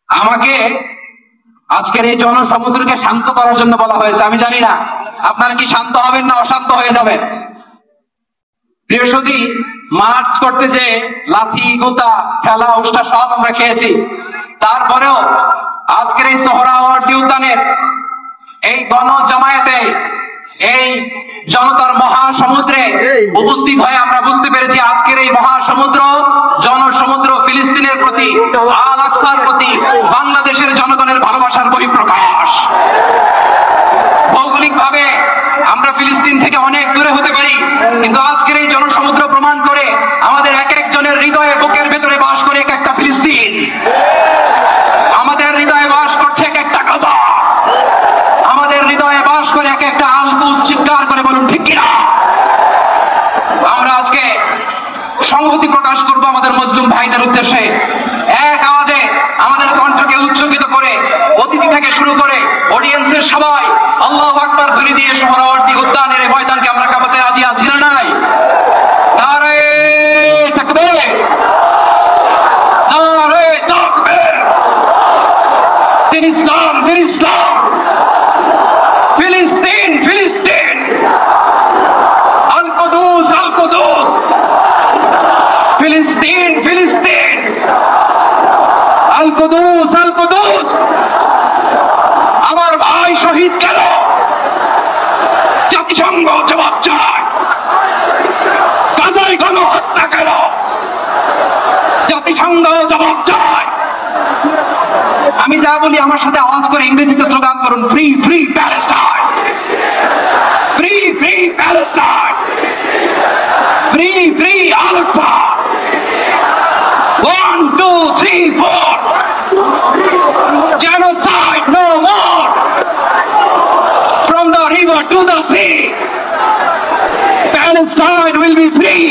আমাকে আজকের এই জনসমুদ্রকে শান্ত করার জন্য বলা হয়েছে। আমি জানি না আপনারা কি শান্ত হবেন না অশান্ত হয়ে যাবেন। প্রিয় সুধী, মার্চ করতে যে লাথি গোতা খেলা উষ্টা সব আমরা খেয়েছি, তারপরেও আজকের এই সোহরাওয়ার্দী উদ্যানের এই গণ জামায়াতে এই জনতার মহাসমুদ্রে উপস্থিত হয়ে আমরা বুঝতে পেরেছি আজকের এই মহাসমুদ্র জনসমুদ্র ফিলিস্তিনের প্রতি, আল আকসার প্রতি বাংলাদেশের জনগণের ভালোবাসার বহিঃপ্রকাশ। ভৌগোলিকভাবে আমরা ফিলিস্তিন থেকে অনেক দূরে হতে পারি, কিন্তু আজকের এই জনসমুদ্র প্রমাণ করে আমাদের এক একজনের হৃদয়ে বুকের ভেতরে বাস করে এক একটা ফিলিস্তিন। আমাদের হৃদয়ে বাস করছে এক একটা গাজা, আমাদের হৃদয়ে বাস করে এক একটা আল-কুদস। চিৎকার করে বলুন ঠিক কিনা? আমরা আজকে সংহতি প্রকাশ করব আমাদের মুসলিম ভাইদের উদ্দেশ্যে। এক আওয়াজে আমাদের কণ্ঠকে উচ্চকিত করে অতিথি থেকে শুরু করে অডিয়েন্সের সবাই আল্লাহু আকবার ধ্বনি দিয়ে সোহরাওয়ার্দী উদ্যানের এই ময়দানকে আমরা কাঁপাতে রাজি আছি না নাই? নারে তাকবীর, নারে তাকবীর। দিন ইসলাম, দিন ইসলাম। ফিলিস্তিন, ফিলিস্তিন। আল কুদুস, আল কুদুস। ফিলিস্তিন, ফিলিস্তিন। আল কুদুস, আল কুদুস। আমার ভাই শহীদ কেন? জাতিসংঘ জবাব চায়। গাজায় গণহত্যা কেন? জাতিসংঘ জবাব চায়। আমি যা বলি আমার সাথে আওয়াজ করে ইংরেজিতে স্লোগান করুন, free free Palestine, free free Palestine, free free Al Aqsa. 1 2 3 4, genocide no more, from the river to the sea, Palestine will be free.